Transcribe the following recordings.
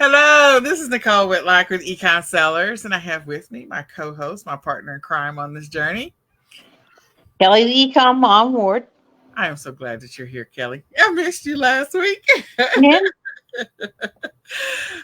Hello, this is Nicole Whitlock with Ecom Sellers, and I have with me my co-host, my partner in crime on this journey. Kelly the eCom mom Ward. I am so glad that you're here, Kelly. I missed you last week. Yeah.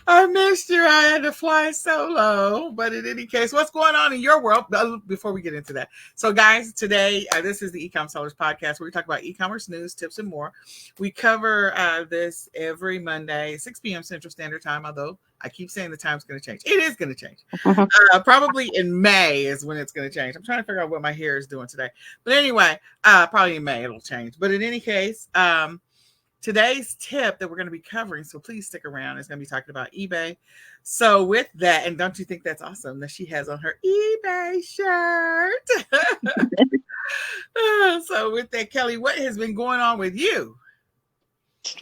I missed you. I had to fly solo. But in any case, what's going on in your world? Before we get into that. So, guys, today, this is the Ecom Sellers podcast where we talk about e-commerce news, tips, and more. We cover this every Monday, 6 p.m. Central Standard Time, although I keep saying the time's going to change. It is going to change. Probably in May is when it's going to change. I'm trying to figure out what my hair is doing today. But anyway, probably in May it'll change. But in any case, today's tip that we're going to be covering, so please stick around, is going to be talking about eBay. So with that, and don't you think that's awesome that she has on her eBay shirt? So with that, Kelly, what has been going on with you?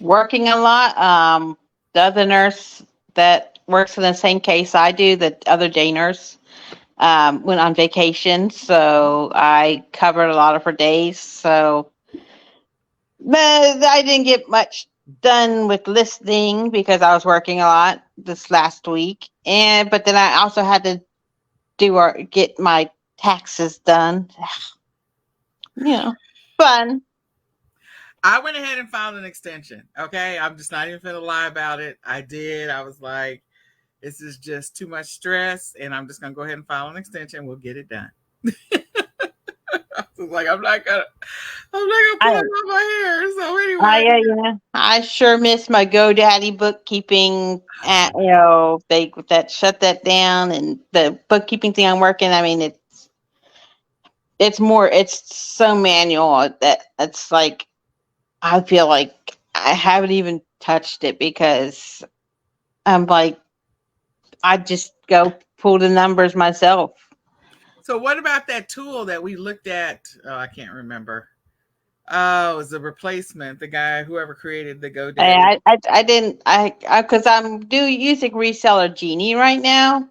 Working a lot. The other nurse that works in the same case I do, the other day nurse, went on vacation, so I covered a lot of her days. So but I didn't get much done with listing because I was working a lot this last week. But then I also had to get my taxes done. Fun. I went ahead and filed an extension. Okay. I'm just not even going to lie about it. I did. I was like, this is just too much stress, and I'm just going to go ahead and file an extension. We'll get it done. I was like, I'm not gonna pull it out my hair. So anyway, I sure miss my GoDaddy bookkeeping. They shut that down, and the bookkeeping thing I'm working. I mean, it's so manual that it's like I feel like I haven't even touched it because I'm like I just go pull the numbers myself. So what about that tool that we looked at? Oh, I can't remember. Oh, it was a replacement. The guy, whoever created the GoDaddy. I didn't, because I'm using Reseller Genie right now.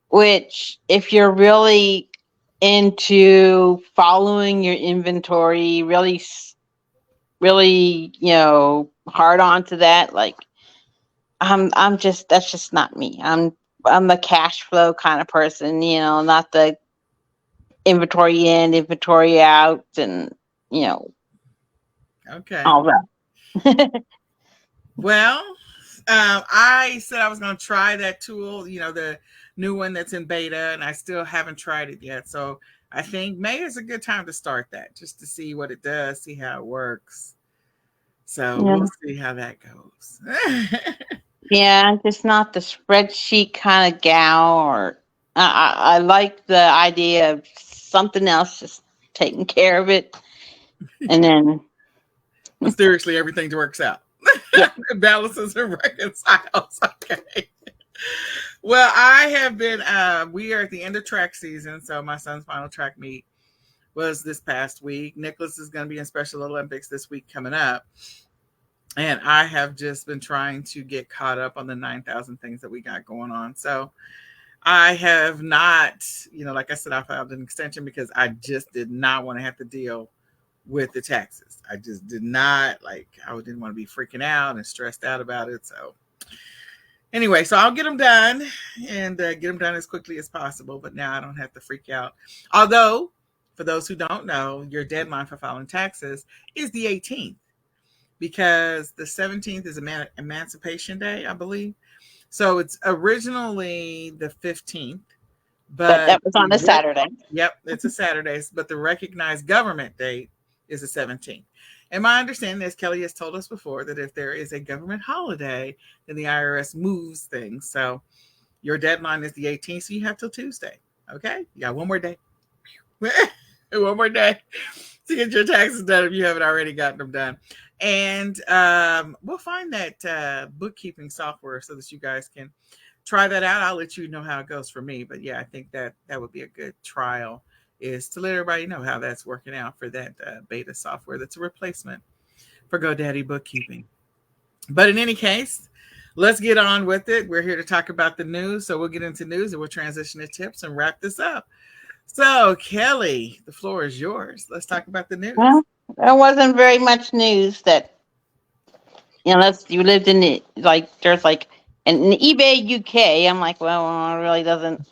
Which, if you're really into following your inventory, really, hard onto that, like, that's just not me. I'm the cash flow kind of person, not the inventory in, inventory out, and okay, all that. Well, I said I was going to try that tool, the new one that's in beta, and I still haven't tried it yet. So I think May is a good time to start that, just to see what it does, see how it works. So we'll see how that goes. Yeah, I'm just not the spreadsheet kind of gal, or I like the idea of something else just taking care of it, and then mysteriously everything works out. It balances and reconciles. Okay. Well, I have been. We are at the end of track season, so my son's final track meet was this past week. Nicholas is going to be in Special Olympics this week coming up. And I have just been trying to get caught up on the 9,000 things that we got going on. So I have not, like I said, I filed an extension because I just did not want to have to deal with the taxes. I just did not, I didn't want to be freaking out and stressed out about it. So anyway, so I'll get them done and get them done as quickly as possible. But now I don't have to freak out. Although, for those who don't know, your deadline for filing taxes is the 18th. Because the 17th is Emancipation Day, I believe. So it's originally the 15th. But that was on a Saturday. Yep, it's a Saturday. But the recognized government date is the 17th. And my understanding, as Kelly has told us before, that if there is a government holiday, then the IRS moves things. So your deadline is the 18th, so you have till Tuesday. Okay? You got one more day. One more day to get your taxes done if you haven't already gotten them done. And we'll find that bookkeeping software so that you guys can try that out. I'll let you know how it goes for me. But yeah, I think that would be a good trial, is to let everybody know how that's working out for that beta software that's a replacement for GoDaddy bookkeeping. But in any case, let's get on with it. We're here to talk about the news. So we'll get into news and we'll transition to tips and wrap this up. So Kelly, the floor is yours. Let's talk about the news. Well, there wasn't very much news that, unless you lived in it, there's And in eBay UK, I'm like, well, it really doesn't.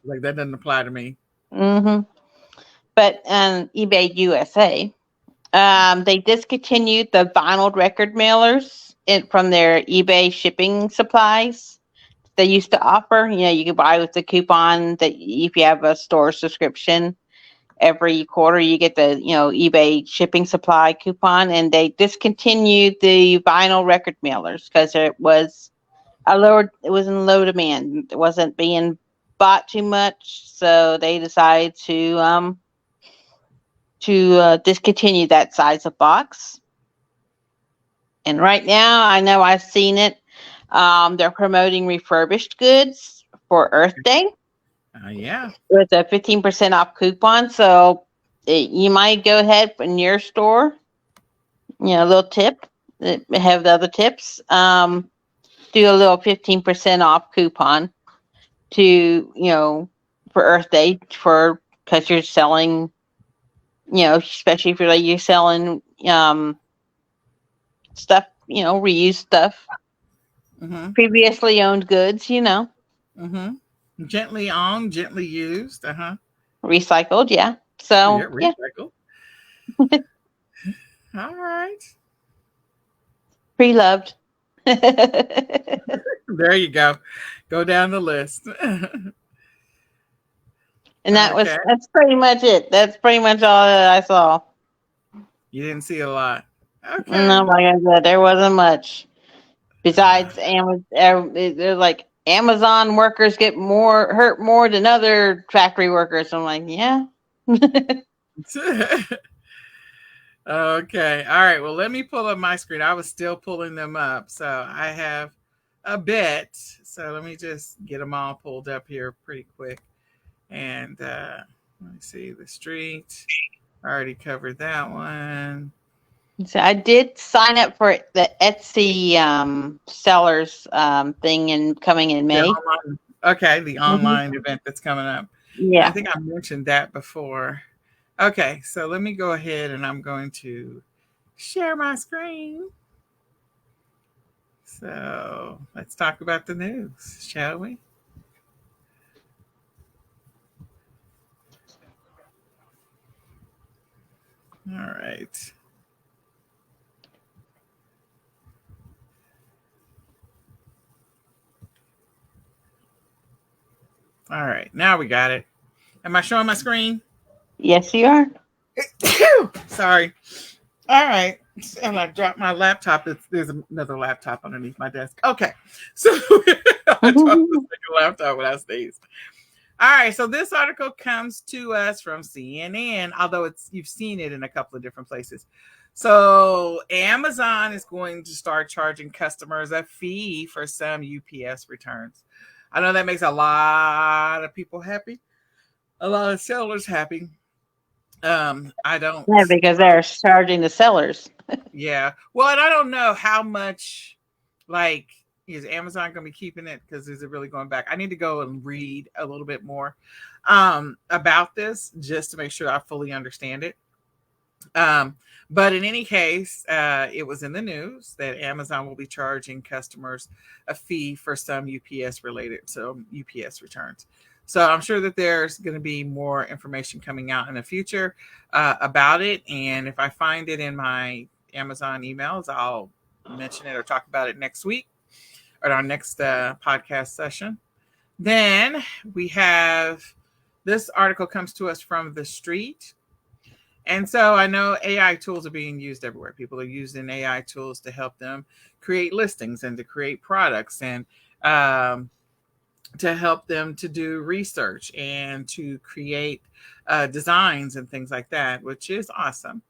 Like that doesn't apply to me. hmm But eBay USA, they discontinued the vinyl record mailers from their eBay shipping supplies they used to offer. You know, you could buy with the coupon that if you have a store subscription every quarter, you get the eBay shipping supply coupon, and they discontinued the vinyl record mailers because it was in low demand. It wasn't being bought too much, so they decided to discontinue that size of box. And right now, I know I've seen it. They're promoting refurbished goods for Earth Day Yeah. with a 15% off coupon. So you might go ahead in your store, a little tip, have the other tips, do a little 15% off coupon for Earth Day because you're selling, especially if you're selling stuff, reused stuff, previously owned goods, Gently on, gently used. recycled, yeah. So Yeah, recycled. All right. Pre-loved. There you go. Go down the list. And that's pretty much it. That's pretty much all that I saw. You didn't see a lot. Okay. No, like I said, there wasn't much. Besides, they're like Amazon workers get hurt more than other factory workers. I'm like, yeah. Okay. All right. Well, let me pull up my screen. I was still pulling them up. So I have a bit. So let me just get them all pulled up here pretty quick. And let me see the street. I already covered that one. So I did sign up for the Etsy sellers thing coming in May. The online event that's coming up. Yeah. I think I mentioned that before. Okay, so let me go ahead and I'm going to share my screen. So let's talk about the news, shall we? All right. All right, now we got it. Am I showing my screen? Yes, you are. Sorry. All right. And I dropped my laptop. There's another laptop underneath my desk. Okay. So I dropped the second laptop when I sneezed. All right. So this article comes to us from CNN, although you've seen it in a couple of different places. So Amazon is going to start charging customers a fee for some UPS returns. I know that makes a lot of people happy, a lot of sellers happy. I don't. Yeah, because they're charging the sellers. Yeah. Well, and I don't know how much, is Amazon going to be keeping it? Because is it really going back? I need to go and read a little bit more about this just to make sure I fully understand it. But in any case, it was in the news that Amazon will be charging customers a fee for some UPS returns. So I'm sure that there's going to be more information coming out in the future about it. And if I find it in my Amazon emails, I'll mention it or talk about it next week or our next podcast session. Then we have this article comes to us from The Street. And so I know AI tools are being used everywhere. People are using AI tools to help them create listings and to create products and to help them to do research and to create designs and things like that, which is awesome.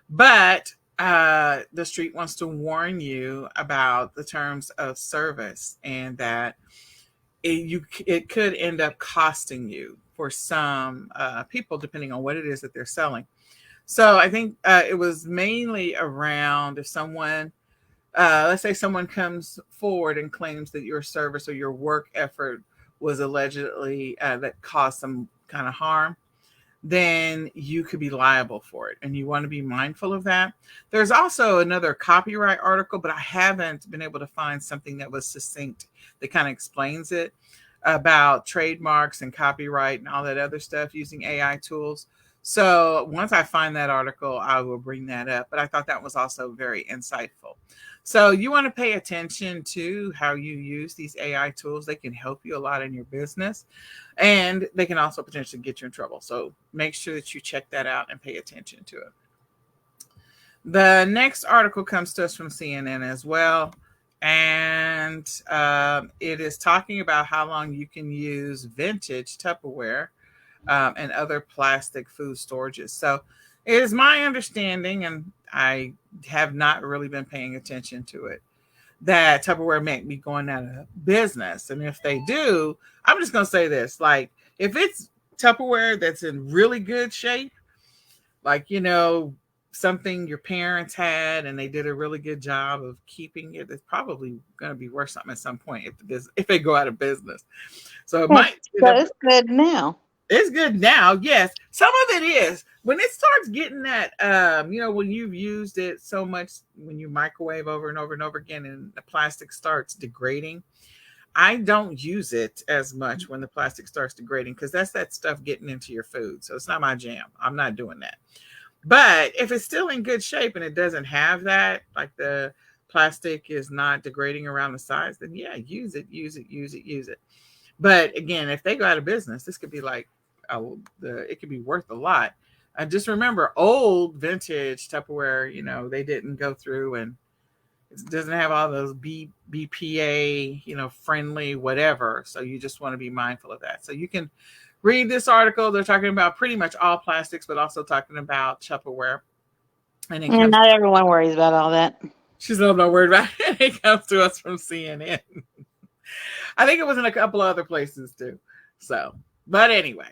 But The Street wants to warn you about the terms of service and that it could end up costing you for some people, depending on what it is that they're selling. So I think it was mainly around if someone, let's say someone comes forward and claims that your service or your work effort was allegedly that caused some kind of harm. then you could be liable for it. And you want to be mindful of that. There's also another copyright article, but I haven't been able to find something that was succinct that kind of explains it, about trademarks and copyright and all that other stuff using AI tools. So once I find that article, I will bring that up. But I thought that was also very insightful. So you want to pay attention to how you use these AI tools. They can help you a lot in your business, and they can also potentially get you in trouble. So make sure that you check that out and pay attention to it. The next article comes to us from CNN as well. And it is talking about how long you can use vintage Tupperware and other plastic food storages. So it is my understanding, and I have not really been paying attention to it, that Tupperware may be going out of business. And if they do, I'm just going to say this, like, if it's Tupperware that's in really good shape, like, something your parents had and they did a really good job of keeping it, it's probably going to be worth something at some point if they go out of business. So it might. So it's good now. It's good now, yes. Some of it is. When it starts getting that, when you've used it so much, when you microwave over and over and over again and the plastic starts degrading, I don't use it as much when the plastic starts degrading, because that's that stuff getting into your food. So it's not my jam. I'm not doing that. But if it's still in good shape and it doesn't have that, like the plastic is not degrading around the sides, then yeah, use it. But again, if they go out of business, this could be like, it could be worth a lot. Just remember, old vintage Tupperware, they didn't go through, and it doesn't have all those BPA, friendly whatever. So you just want to be mindful of that. So you can read this article. They're talking about pretty much all plastics, but also talking about Tupperware. And not everyone worries about all that. She's not worried about it. It comes to us from CNN. I think it was in a couple of other places too. So, but anyway.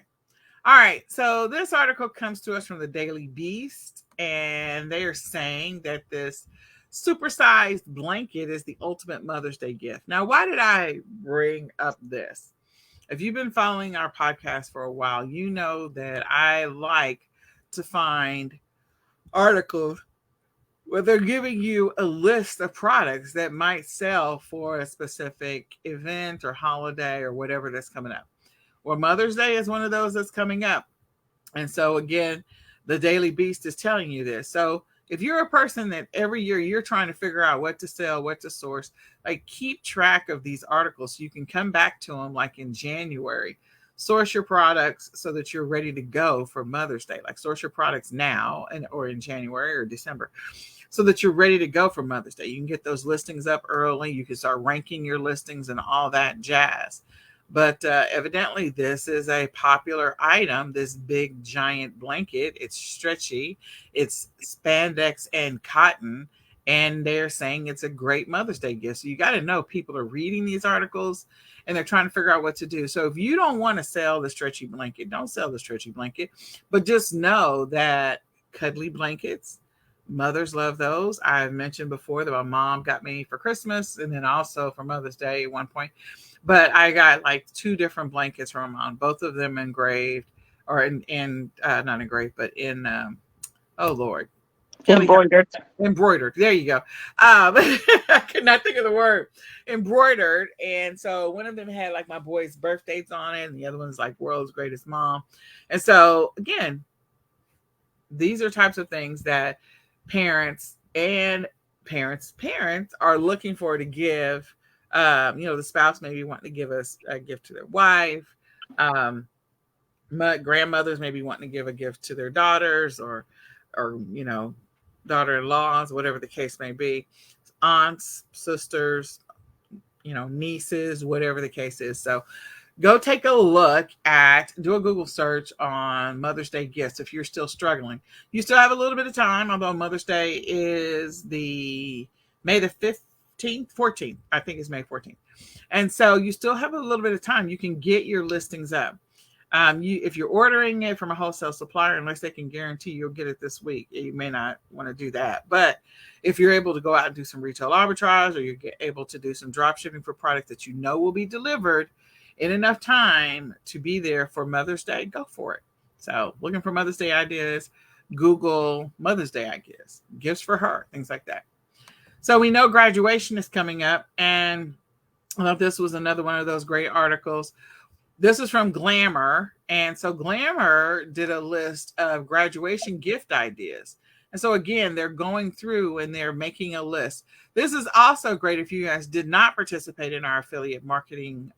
All right. So this article comes to us from the Daily Beast, and they are saying that this supersized blanket is the ultimate Mother's Day gift. Now, why did I bring up this? If you've been following our podcast for a while, you know that I like to find articles where they're giving you a list of products that might sell for a specific event or holiday or whatever that's coming up. Well, Mother's Day is one of those that's coming up. And so again, the Daily Beast is telling you this. So if you're a person that every year you're trying to figure out what to sell, what to source, like, keep track of these articles so you can come back to them like in January. Source your products so that you're ready to go for Mother's Day. Like, source your products now or in January or December so that you're ready to go for Mother's Day. You can get those listings up early. You can start ranking your listings and all that jazz. But evidently, this is a popular item, this big, giant blanket. It's stretchy. It's spandex and cotton. And they're saying it's a great Mother's Day gift. So you got to know people are reading these articles and they're trying to figure out what to do. So if you don't want to sell the stretchy blanket, don't sell the stretchy blanket. But just know that cuddly blankets, mothers love those. I've mentioned before that my mom got me for Christmas and then also for Mother's Day at one point. But I got like 2 different blankets from my mom, both of them engraved, or not engraved, but in, oh Lord. Embroidered. Embroidered. There you go. I could not think of the word. Embroidered. And so one of them had like my boy's birthdays on it, and the other one's like World's Greatest Mom. And so again, these are types of things that parents are looking for to give. The spouse maybe wanting to give us a gift to their wife. Grandmothers maybe wanting to give a gift to their daughters or daughter-in-laws, whatever the case may be. Aunts, sisters, nieces, whatever the case is. So go take a look do a Google search on Mother's Day gifts if you're still struggling. You still have a little bit of time, although Mother's Day is the May the 14th, I think it's May 14th. And so you still have a little bit of time. You can get your listings up. If you're ordering it from a wholesale supplier, unless they can guarantee you'll get it this week, you may not want to do that. But if you're able to go out and do some retail arbitrage, or you're able to do some drop shipping for products that you know will be delivered in enough time to be there for Mother's Day, go for it. So looking for Mother's Day ideas, Google Mother's Day ideas, gifts for her, things like that. So we know graduation is coming up, and I thought this was another one of those great articles. This is from Glamour. And so Glamour did a list of graduation gift ideas. And so again, they're going through and they're making a list. This is also great if you guys did not participate in our affiliate marketing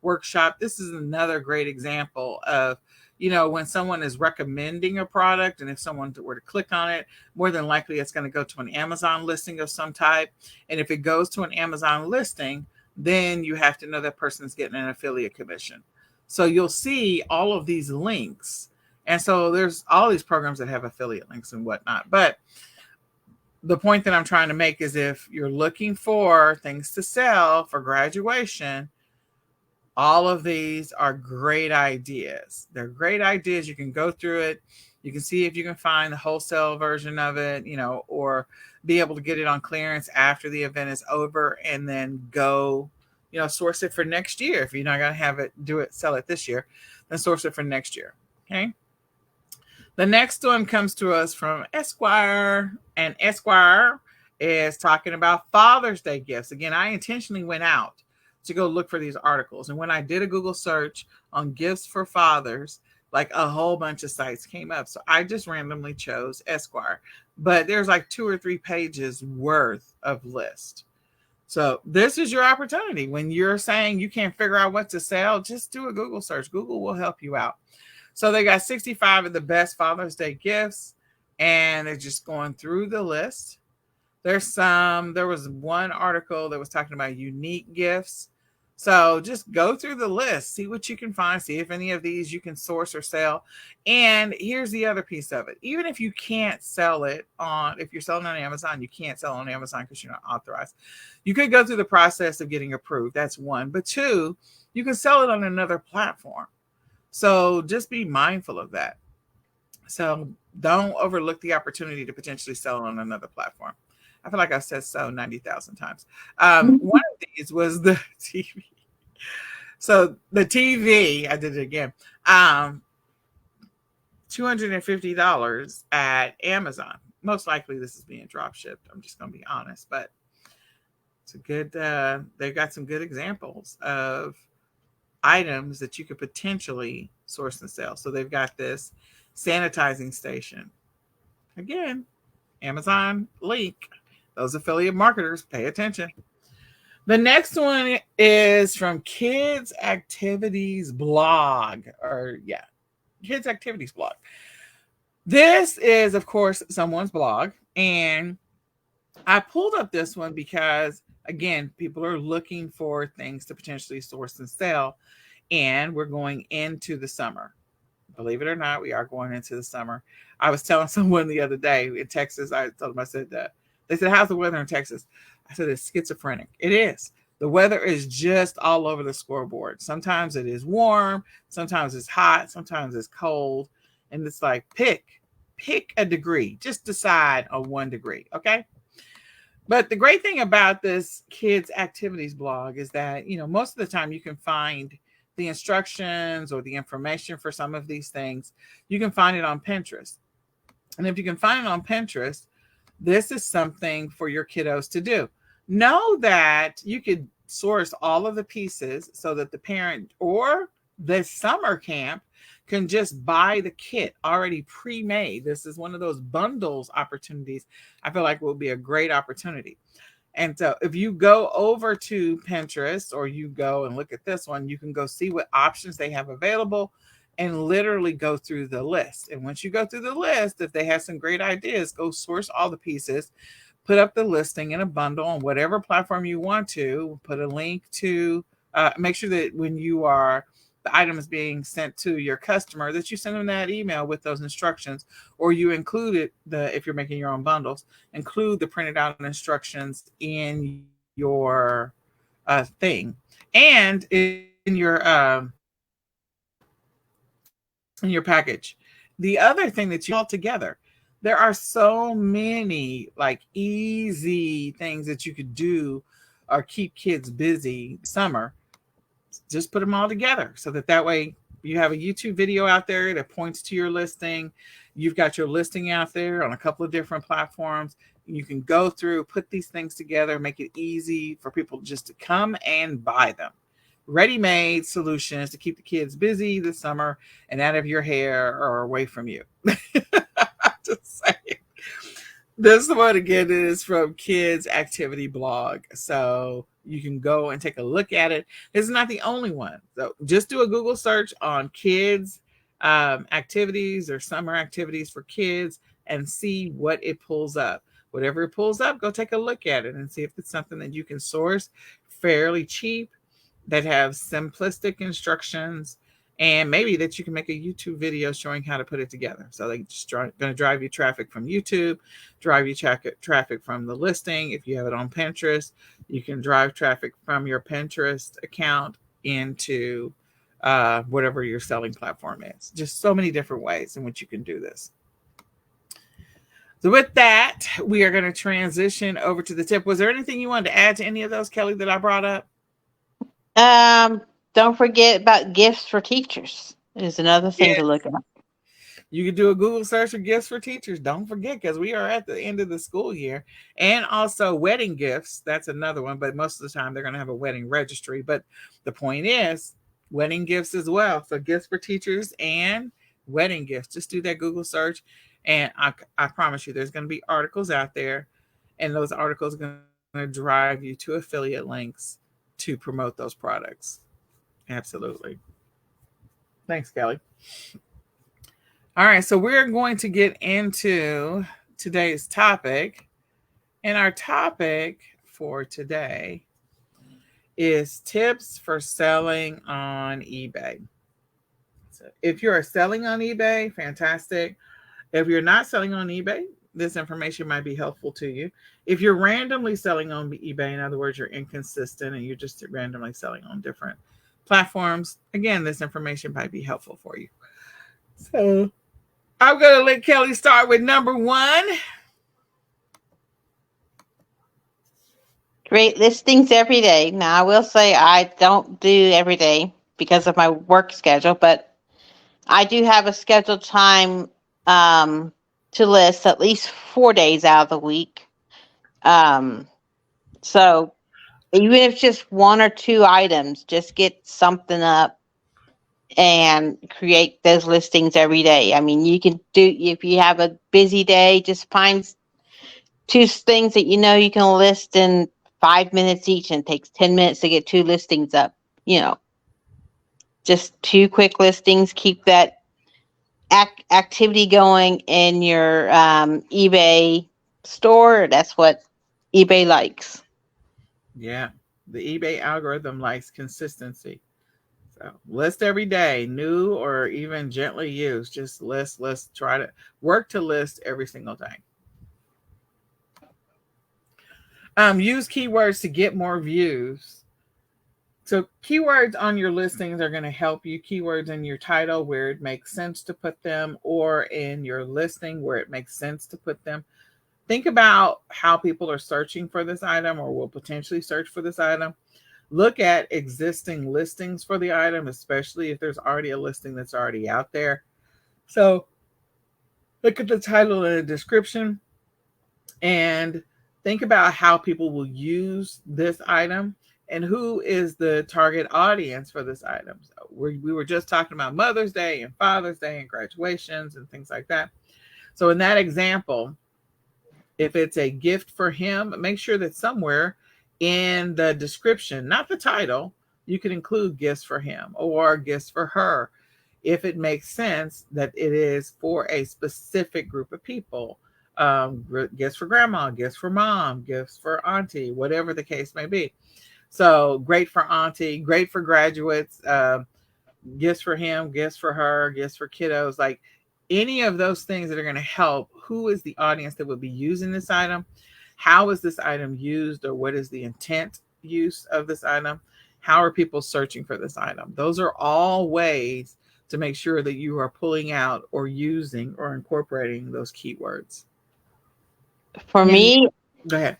workshop. This is another great example of, when someone is recommending a product, and if someone were to click on it, more than likely it's going to go to an Amazon listing of some type. And if it goes to an Amazon listing, then you have to know that person's getting an affiliate commission. So you'll see all of these links. And so there's all these programs that have affiliate links and whatnot. But the point that I'm trying to make is if you're looking for things to sell for graduation, all of these are great ideas. They're great ideas. You can go through it. You can see if you can find the wholesale version of it, or be able to get it on clearance after the event is over, and then go, source it for next year. If you're not going to sell it this year, then source it for next year. Okay. The next one comes to us from Esquire, and Esquire is talking about Father's Day gifts. Again, I intentionally went out to go look for these articles. And when I did a Google search on gifts for fathers, like a whole bunch of sites came up. So I just randomly chose Esquire, but there's like 2 or 3 pages worth of list. So this is your opportunity. When you're saying you can't figure out what to sell, just do a Google search. Google will help you out. So they got 65 of the best Father's Day gifts, and they're just going through the list. There was one article that was talking about unique gifts. So just go through the list, see what you can find, see if any of these you can source or sell. And here's the other piece of it. Even if you can't sell it if you're selling on Amazon, you can't sell on Amazon because you're not authorized. You could go through the process of getting approved. That's one. But 2, you can sell it on another platform. So just be mindful of that. So don't overlook the opportunity to potentially sell on another platform. I feel like I've said so 90,000 times. One of these was the TV. So the TV, I did it again. $250 at Amazon. Most likely this is being drop shipped. I'm just going to be honest, but it's a good, they've got some good examples of items that you could potentially source and sell. So they've got this sanitizing station. Again, Amazon link. Those affiliate marketers, pay attention. The next one is from Kids Activities Blog, Kids Activities Blog. This is, of course, someone's blog, and I pulled up this one because, again, people are looking for things to potentially source and sell, and we're going into the summer. Believe it or not, we are going into the summer. I was telling someone the other day in Texas, I told them, I said, they said, how's the weather in Texas? I said, it's schizophrenic. It is. The weather is just all over the scoreboard. Sometimes it is warm. Sometimes it's hot. Sometimes it's cold. And it's like, pick a degree. Just decide on 1 degree. Okay. But the great thing about this Kids Activities blog is that, most of the time you can find the instructions or the information for some of these things. You can find it on Pinterest. And if you can find it on Pinterest, this is something for your kiddos to do. Know that you could source all of the pieces so that the parent or the summer camp can just buy the kit already pre-made. This is one of those bundles opportunities I feel like will be a great opportunity. And so if you go over to Pinterest or you go and look at this one, you can go see what options they have available and literally go through the list. And once you go through the list, if they have some great ideas, go source all the pieces, put up the listing in a bundle on whatever platform you want to, put a link to, make sure that when the item is being sent to your customer, that you send them that email with those instructions, or you include if you're making your own bundles, include the printed out instructions in your thing and in your package. The other thing that you all together, there are so many like easy things that you could do or keep kids busy summer. Just put them all together so that way You have a YouTube video out there that points to your listing. You've got your listing out there on a couple of different platforms. You can go through, put these things together, make it easy for people just to come and buy them. Ready-made solutions to keep the kids busy this summer and out of your hair or away from you. Just saying. This one again is from Kids Activity Blog. So you can go and take a look at it. This is not the only one. So just do a Google search on kids activities or summer activities for kids and see what it pulls up. Whatever it pulls up, go take a look at it and see if it's something that you can source fairly cheap, that have simplistic instructions, and maybe that you can make a YouTube video showing how to put it together. So they're just going to drive you traffic from YouTube, drive you traffic from the listing. If you have it on Pinterest, you can drive traffic from your Pinterest account into whatever your selling platform is. Just so many different ways in which you can do this. So with that, we are going to transition over to the tip. Was there anything you wanted to add to any of those, Kelly, that I brought up? Don't forget about gifts for teachers is another thing to look at. You can do a Google search for gifts for teachers. Don't forget, because we are at the end of the school year. And also wedding gifts. That's another one. But most of the time, they're going to have a wedding registry. But the point is, wedding gifts as well. So gifts for teachers and wedding gifts. Just do that Google search. And I promise you, there's going to be articles out there. And those articles are going to drive you to affiliate links to promote those products. Absolutely. Thanks, Kelly. All right, so we're going to get into today's topic. And our topic for today is tips for selling on eBay. So if you're selling on eBay, fantastic. If you're not selling on eBay, this information might be helpful to you. If you're randomly selling on eBay, in other words, you're inconsistent and you're just randomly selling on different platforms, again, this information might be helpful for you. So I'm going to let Kelly start with number 1. Create listings every day. Now, I will say I don't do every day because of my work schedule, but I do have a scheduled time to list at least 4 days out of the week. So even if just 1 or 2 items, just get something up and create those listings every day. I mean, you can do, if you have a busy day, just find 2 things that you know you can list in 5 minutes each, and it takes 10 minutes to get 2 listings up. You know, just 2 quick listings. Keep that activity going in your eBay store. That's what eBay likes. Yeah, the eBay algorithm likes consistency. So list every day, new or even gently used. Just list, try to work to list every single day. Use keywords to get more views. So keywords on your listings are going to help you. Keywords in your title where it makes sense to put them, or in your listing where it makes sense to put them. Think about how people are searching for this item or will potentially search for this item. Look at existing listings for the item, especially if there's already a listing that's already out there. So look at the title and the description and think about how people will use this item and who is the target audience for this item. So we were just talking about Mother's Day and Father's Day and graduations and things like that. So in that example, if it's a gift for him, make sure that somewhere in the description, not the title, you can include gifts for him or gifts for her, if it makes sense that it is for a specific group of people. Gifts for grandma, gifts for mom, gifts for auntie, whatever the case may be. So great for auntie, great for graduates, gifts for him, gifts for her, gifts for kiddos, like any of those things that are going to help. Who is the audience that would be using this item? How is this item used, or what is the intent use of this item? How are people searching for this item? Those are all ways to make sure that you are pulling out or using or incorporating those keywords. For me, go ahead.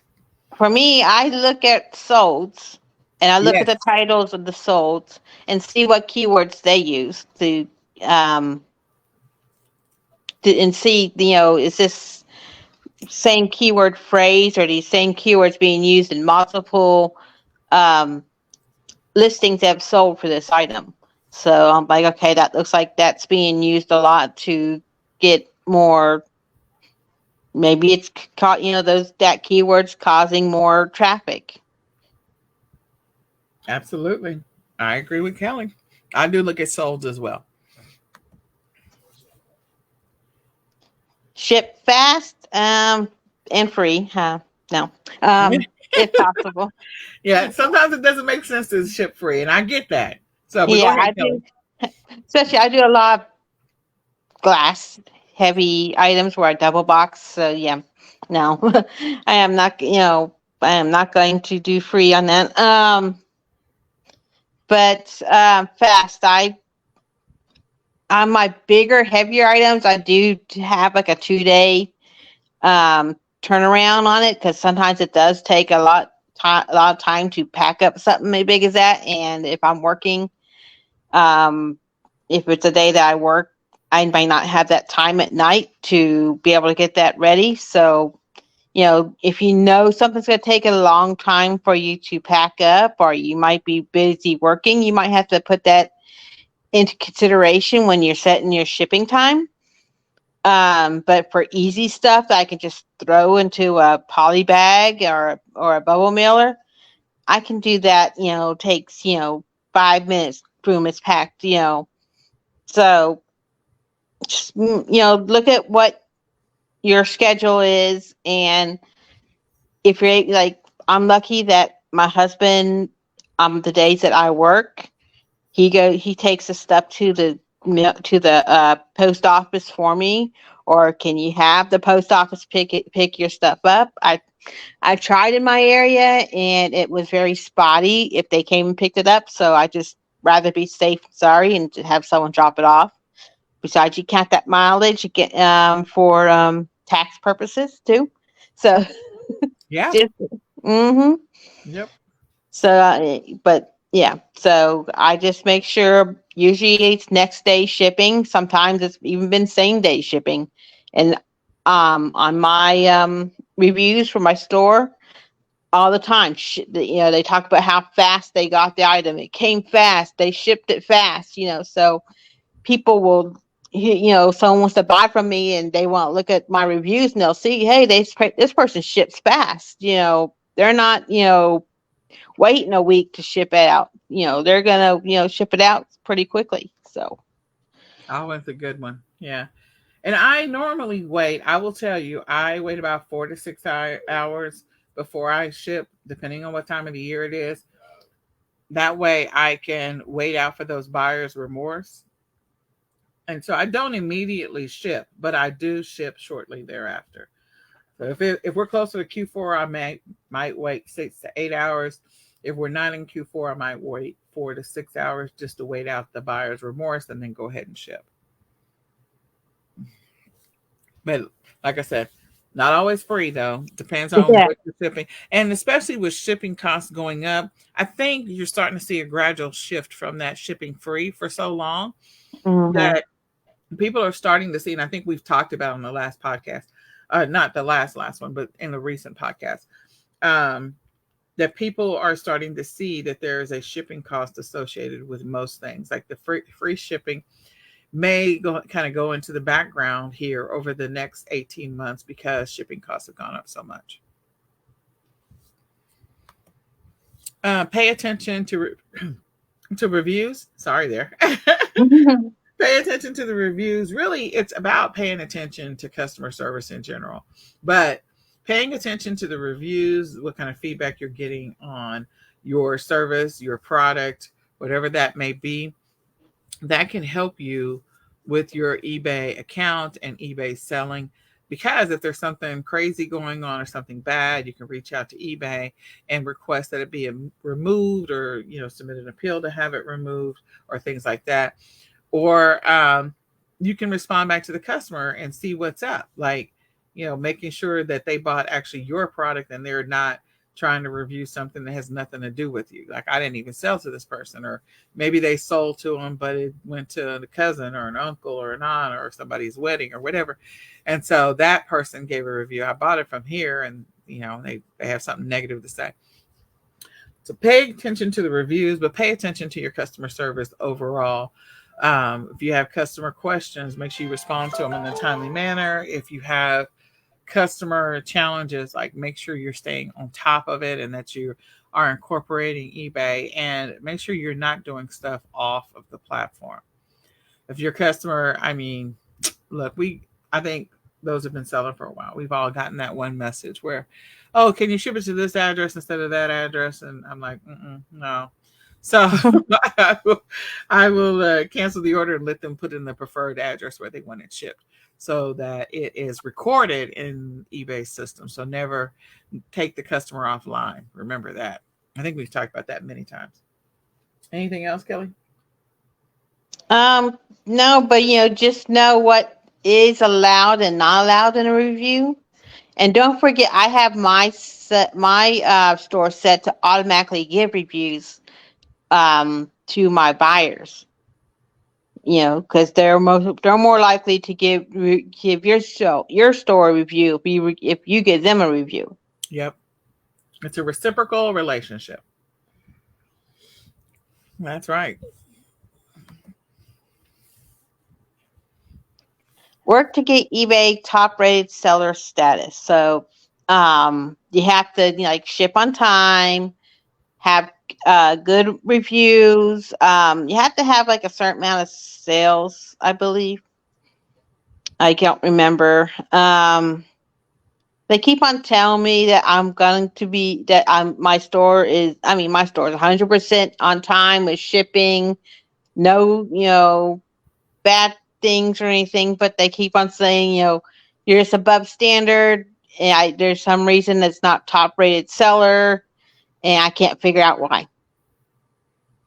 For me, I look at solds and I look at the Yes, titles of the solds and see what keywords they use um and see, is this same keyword phrase or these same keywords being used in multiple um listings that have sold for this item. So I'm like, okay, that looks like that's being used a lot to get more. Maybe it's caught, that keyword's causing more traffic. absolutely. I agree with Kelly. I do look at solds as well. Ship fast, and free. Huh? No, if possible. Yeah, sometimes it doesn't make sense to ship free, and I get that. So, but go Yeah, ahead, I Kelly. do. Especially, I do a lot of glass heavy items where I double box. So yeah, no, I am not. I am not going to do free on that. But fast. On my bigger, heavier items, I do have like a 2 day turnaround on it because sometimes it does take a lot of time to pack up something as big as that. And if I'm working, um, if it's a day that I work, I might not have that time at night to be able to get that ready. So, if something's going to take a long time for you to pack up, or you might be busy working, you might have to put that into consideration when you're setting your shipping time. But for easy stuff that I can just throw into a poly bag or a bubble mailer, I can do that. Takes 5 minutes. Boom, it's packed. So just look at what your schedule is, and if you're like, I'm lucky that my husband, the days that I work, he takes the stuff to the post office for me, or can you have the post office pick your stuff up? I tried in my area and it was very spotty if they came and picked it up, so I just rather be safe and sorry and to have someone drop it off. Besides, you count that mileage, you get for tax purposes too. So Yeah. just mm-hmm. Yep. So, but yeah, so I just make sure. Usually, it's next day shipping. Sometimes it's even been same day shipping. And on my reviews for my store, all the time, they talk about how fast they got the item. It came fast. They shipped it fast. So people will. Someone wants to buy from me, and they want to look at my reviews, and they'll see, hey, this person ships fast. They're not. Waiting a week to ship it out. They're gonna, ship it out pretty quickly. So Oh, that's a good one. Yeah. And I normally wait. I will tell you, I wait about 4 to 6 hours before I ship, depending on what time of the year it is. That way I can wait out for those buyers' remorse. And so I don't immediately ship, but I do ship shortly thereafter. So if we're closer to Q4, I might wait 6 to 8 hours. If we're not in Q4, I might wait 4 to 6 hours just to wait out the buyer's remorse and then go ahead and ship. But like I said, not always free though. Depends on yeah. what you're shipping. And especially with shipping costs going up, I think you're starting to see a gradual shift from that shipping free for so long Mm-hmm. that people are starting to see, and I think we've talked about on the last podcast, not the last one, but in the recent podcast, um, that people are starting to see that there is a shipping cost associated with most things. Like the free shipping may go into the background here over the next 18 months because shipping costs have gone up so much. Pay attention to reviews. Sorry there. Pay attention to the reviews. Really, it's about paying attention to customer service in general, but paying attention to the reviews, what kind of feedback you're getting on your service, your product, whatever that may be, that can help you with your eBay account and eBay selling. Because if there's something crazy going on or something bad, you can reach out to eBay and request that it be removed, or submit an appeal to have it removed, or things like that. Or you can respond back to the customer and see what's up, like making sure that they bought actually your product and they're not trying to review something that has nothing to do with you. Like I didn't even sell to this person, or maybe they sold to them, but it went to a cousin or an uncle or an aunt or somebody's wedding or whatever. And so that person gave a review. I bought it from here, and they have something negative to say. So pay attention to the reviews, but pay attention to your customer service overall. If you have customer questions, make sure you respond to them in a timely manner. If you have customer challenges, like make sure you're staying on top of it and that you are incorporating eBay, and make sure you're not doing stuff off of the platform. If your customer, look, I think those have been selling for a while. We've all gotten that one message where, oh, can you ship it to this address instead of that address? And I'm like, no. So I will cancel the order and let them put in the preferred address where they want it shipped, so that it is recorded in eBay's system. So never take the customer offline. Remember that. I think we've talked about that many times. Anything else, Kelly? No, but just know what is allowed and not allowed in a review. And don't forget, I have my store set to automatically give reviews to my buyers. Because they're more likely to give your store a review if you give them a review. Yep, it's a reciprocal relationship. That's right. Work to get eBay top rated seller status. So you have to ship on time, have good reviews. You have to have a certain amount of sales, I believe. I can't remember. They keep on telling me that my store is 100% on time with shipping. No, bad things or anything, but they keep on saying, you're just above standard. And there's some reason it's not top rated seller, and I can't figure out why.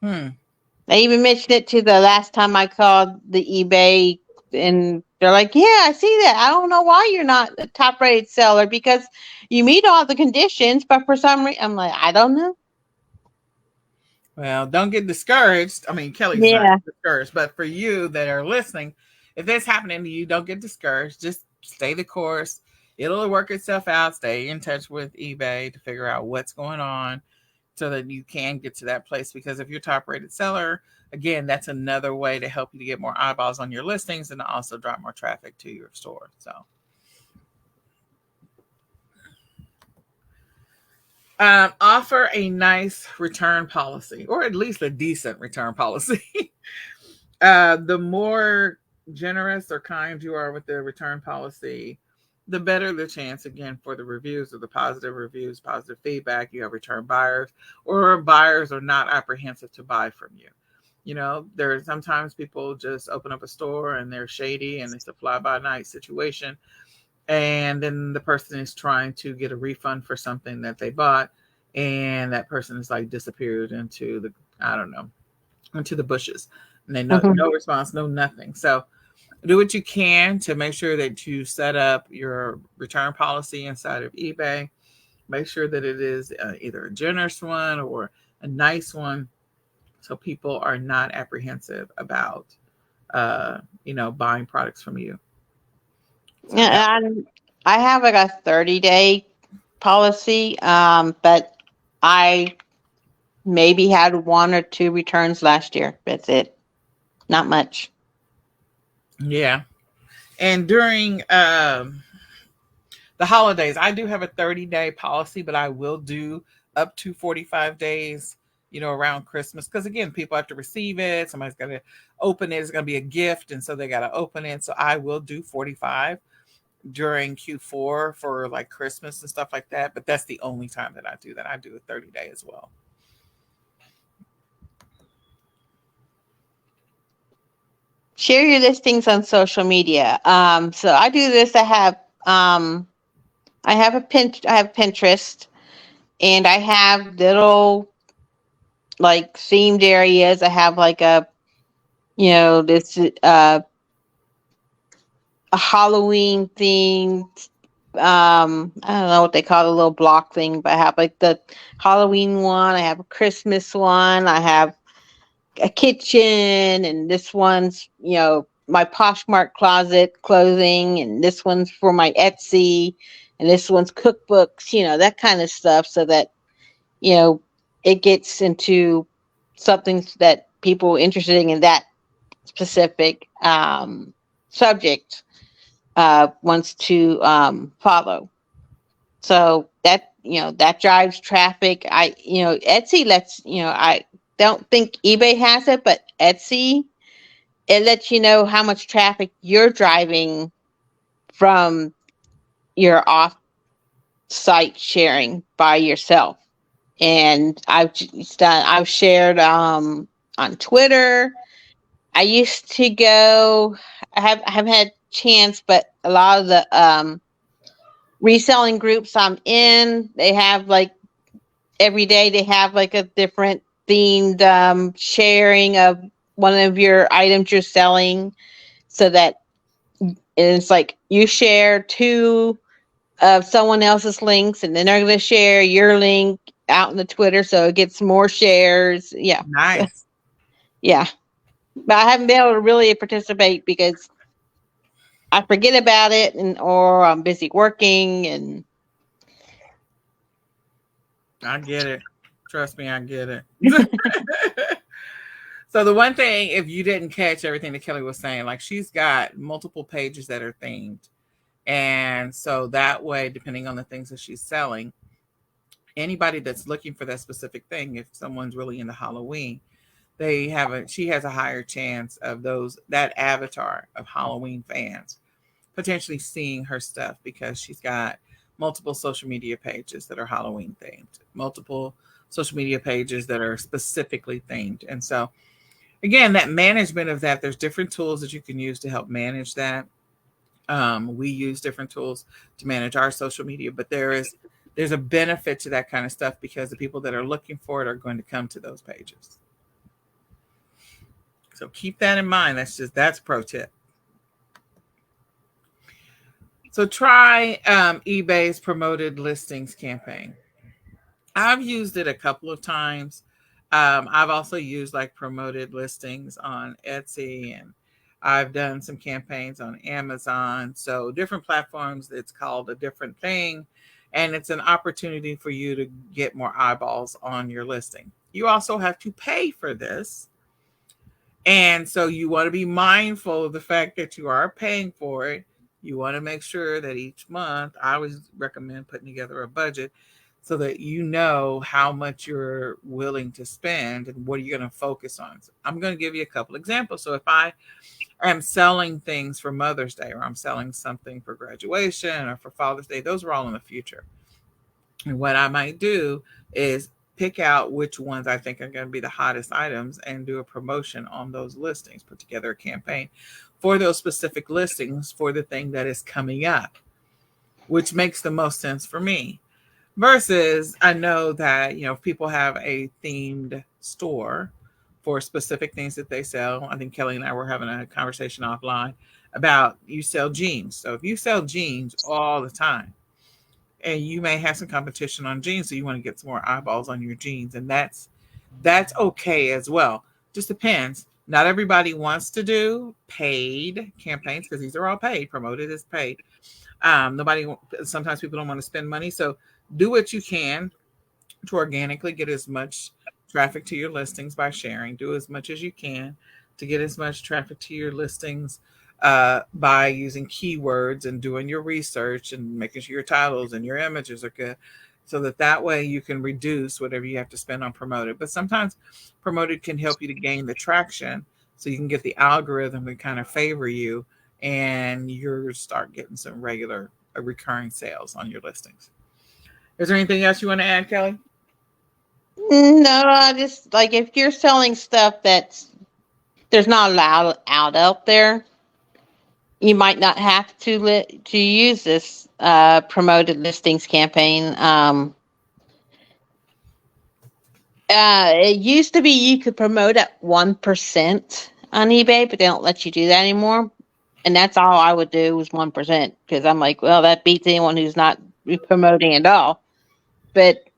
I even mentioned it to the last time I called the eBay, and they're like, yeah, I see that. I don't know why you're not a top rated seller, because you meet all the conditions, but for some reason, I'm like, I don't know. Well, don't get discouraged. Kelly's not discouraged, but for you that are listening, if that's happening to you, don't get discouraged. Just stay the course. It'll work itself out. Stay in touch with eBay to figure out what's going on, so that you can get to that place. Because if you're top rated seller, again, that's another way to help you to get more eyeballs on your listings and to also drive more traffic to your store. So offer a nice return policy, or at least a decent return policy. The more generous or kind you are with the return policy, the better the chance, again, for the reviews, or the positive reviews, positive feedback. You have return buyers, or buyers are not apprehensive to buy from you. There are sometimes people just open up a store and they're shady and it's a fly-by-night situation. And then the person is trying to get a refund for something that they bought, and that person is disappeared into the bushes. And they know no response, no nothing. So do what you can to make sure that you set up your return policy inside of eBay. Make sure that it is either a generous one or a nice one, so people are not apprehensive about, buying products from you. So, yeah, I have a 30-day policy, but I maybe had 1 or 2 returns last year. That's it. Not much. Yeah. And during the holidays, I do have a 30-day policy, but I will do up to 45 days, around Christmas. Because again, people have to receive it. Somebody's got to open it. It's going to be a gift. And so they got to open it. So I will do 45 during Q4 for Christmas and stuff like that. But that's the only time that I do that. I do a 30-day as well. Share your listings on social media. So I do this. I have Pinterest, and I have little themed areas. I have a Halloween themed I don't know what they call the little block thing, but I have like the Halloween one, I have a Christmas one, I have a kitchen, and this one's, my Poshmark closet clothing, and this one's for my Etsy, and this one's cookbooks, that kind of stuff, so that, it gets into something that people interested in that specific subject wants to follow. So that drives traffic. Etsy lets, I don't think eBay has it, but Etsy, it lets you know how much traffic you're driving from your off-site sharing by yourself. And I've shared on Twitter. I used to go, I have had chance, but a lot of the reselling groups I'm in, they have like every day they have like a different themed sharing of one of your items you're selling, so that it's like you share two of someone else's links, and then they're going to share your link out in the Twitter, so it gets more shares. Yeah. Nice. Yeah. But I haven't been able to really participate because I forget about it, or I'm busy working, and I get it. Trust me, I get it. So the one thing, if you didn't catch everything that Kelly was saying, like she's got multiple pages that are themed. And so that way, depending on the things that she's selling, anybody that's looking for that specific thing, if someone's really into Halloween, she has a higher chance of that avatar of Halloween fans potentially seeing her stuff, because she's got multiple social media pages that are Halloween themed, multiple social media pages that are specifically themed. And so again, that management of that, there's different tools that you can use to help manage that. We use different tools to manage our social media, but there's a benefit to that kind of stuff, because the people that are looking for it are going to come to those pages. So keep that in mind. That's pro tip. So try eBay's promoted listings campaign. I've used it a couple of times. I've also used like promoted listings on Etsy, and I've done some campaigns on Amazon. So different platforms, it's called a different thing. And it's an opportunity for you to get more eyeballs on your listing. You also have to pay for this. And so you want to be mindful of the fact that you are paying for it. You want to make sure that each month, I always recommend putting together a budget so that you know how much you're willing to spend and what are you going to focus on. So I'm going to give you a couple examples. So if I am selling things for Mother's Day, or I'm selling something for graduation or for Father's Day, those are all in the future. And what I might do is pick out which ones I think are going to be the hottest items and do a promotion on those listings, put together a campaign for those specific listings for the thing that is coming up, which makes the most sense for me. Versus I know that, if people have a themed store for specific things that they sell. I think Kelly and I were having a conversation offline about you sell jeans. So if you sell jeans all the time, and you may have some competition on jeans, so you want to get some more eyeballs on your jeans, and that's okay as well. Just depends. Not everybody wants to do paid campaigns, because these are all paid. Promoted is paid. Sometimes people don't want to spend money, so do what you can to organically get as much traffic to your listings by sharing. Do as much as you can to get as much traffic to your listings by using keywords and doing your research and making sure your titles and your images are good, so that way you can reduce whatever you have to spend on promoted. But sometimes promoted can help you to gain the traction, so you can get the algorithm to kind of favor you, and you start getting some regular recurring sales on your listings. Is there anything else you want to add, Kelly? No, I just like, if you're selling stuff there's not allowed out there, you might not have to use this promoted listings campaign. It used to be you could promote at 1% on eBay, but they don't let you do that anymore. And that's all I would do was 1% because I'm like, well, that beats anyone who's not promoting at all. But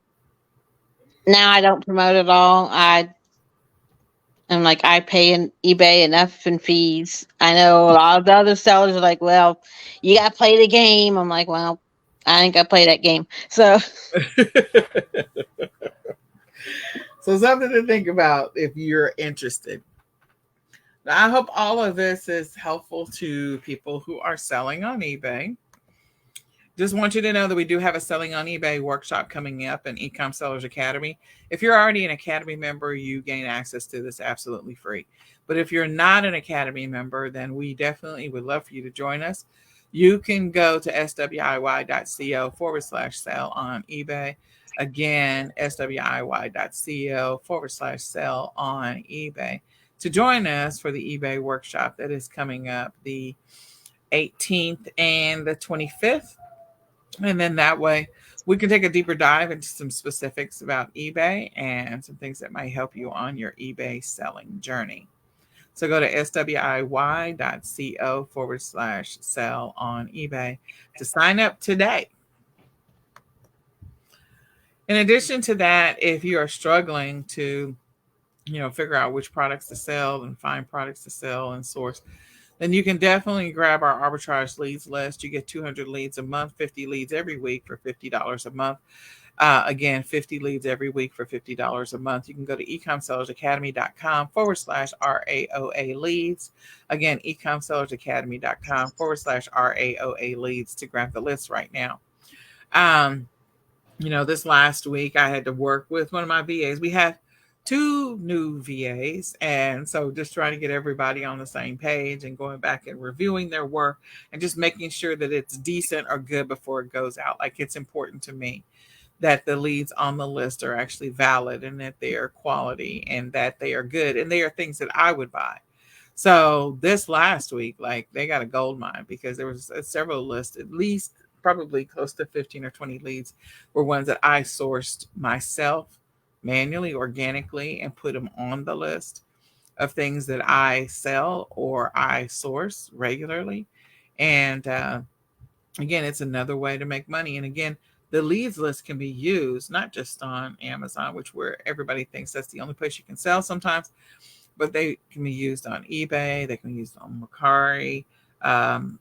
now I don't promote at all. I'm like, I pay in eBay enough in fees. I know a lot of the other sellers are like, well, you got to play the game. I'm like, well, I ain't got to play that game. So, So something to think about if you're interested. Now, I hope all of this is helpful to people who are selling on eBay. Just want you to know that we do have a Selling on eBay workshop coming up in eCom Sellers Academy. If you're already an Academy member, you gain access to this absolutely free. But if you're not an Academy member, then we definitely would love for you to join us. You can go to swiy.co/sell on eBay. Again, swiy.co/sell on eBay to join us for the eBay workshop that is coming up the 18th and the 25th. And then that way we can take a deeper dive into some specifics about eBay and some things that might help you on your eBay selling journey. So go to swiy.co/sell on eBay to sign up today. In addition to that, if you are struggling to, figure out which products to sell and find products to sell and source, then you can definitely grab our Arbitrage leads list. You get 200 leads a month, 50 leads every week for $50 a month. Again, 50 leads every week for $50 a month. You can go to ecomsellersacademy.com/RAOA leads. Again, ecomsellersacademy.com/RAOA leads to grab the list right now. This last week I had to work with one of my VAs. We have 2 new VAs. And so just trying to get everybody on the same page and going back and reviewing their work and just making sure that it's decent or good before it goes out. Like, it's important to me that the leads on the list are actually valid and that they are quality and that they are good and they are things that I would buy. So this last week, like, they got a gold mine because there was several lists, at least probably close to 15 or 20 leads were ones that I sourced myself manually, organically, and put them on the list of things that I sell or I source regularly. And again, it's another way to make money. And again, the leads list can be used not just on Amazon, which where everybody thinks that's the only place you can sell sometimes, but they can be used on eBay. They can be used on Mercari.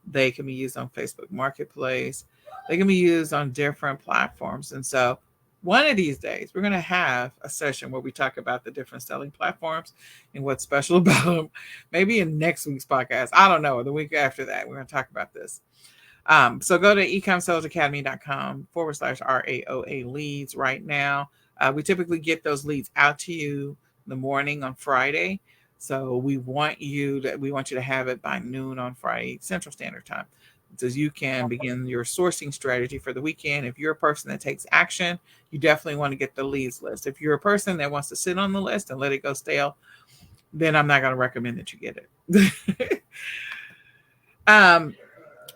They can be used on Facebook Marketplace. They can be used on different platforms. And so one of these days, we're going to have a session where we talk about the different selling platforms and what's special about them. Maybe in next week's podcast. I don't know. Or the week after that, we're going to talk about this. So go to ecomsellersacademy.com/RAOA leads right now. We typically get those leads out to you in the morning on Friday. So we want you to have it by noon on Friday Central Standard Time. So you can begin your sourcing strategy for the weekend. If you're a person that takes action, you definitely want to get the leads list. If you're a person that wants to sit on the list and let it go stale, then I'm not going to recommend that you get it.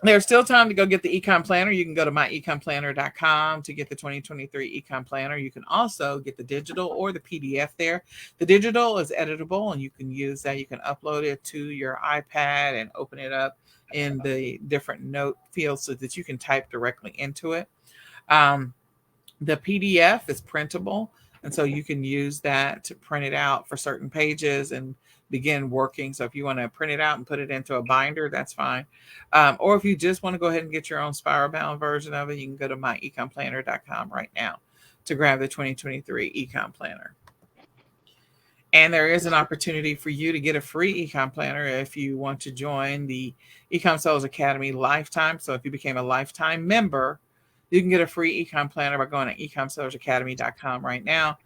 There's still time to go get the eCom planner. You can go to myecomplanner.com to get the 2023 eCom planner. You can also get the digital or the PDF there. The digital is editable and you can use that. You can upload it to your iPad and open it up in the different note fields so that you can type directly into it. The PDF is printable, and so you can use that to print it out for certain pages and begin working. So if you want to print it out and put it into a binder, that's fine. Or if you just want to go ahead and get your own spiral bound version of it, you can go to myecomplanner.com right now to grab the 2023 eCom planner. And there is an opportunity for you to get a free eCom planner if you want to join the eCom Sellers Academy lifetime. So if you became a lifetime member, you can get a free eCom planner by going to ecomsellersacademy.com right now.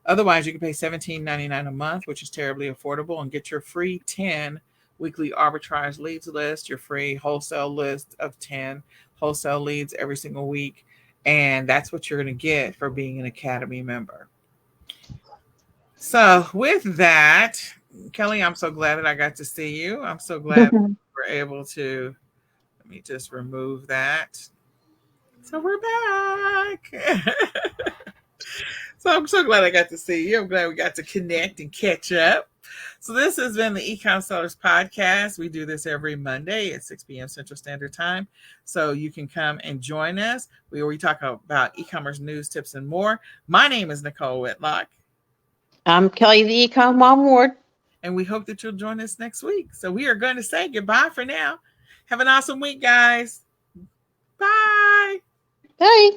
Otherwise, you can pay $17.99 a month, which is terribly affordable, and get your free 10 weekly arbitrage leads list, your free wholesale list of 10 wholesale leads every single week. And that's what you're going to get for being an Academy member. So with that, Kelly, I'm so glad that I got to see you. I'm so glad we were able to, let me just remove that. So we're back. So I'm so glad I got to see you. I'm glad we got to connect and catch up. So this has been the eCom Sellers Podcast. We do this every Monday at 6 p.m. Central Standard Time. So you can come and join us. We talk about e-commerce news, tips, and more. My name is Nicole Whitlock. I'm Kelly, the eCom Mom Ward. And we hope that you'll join us next week. So we are going to say goodbye for now. Have an awesome week, guys. Bye. Bye.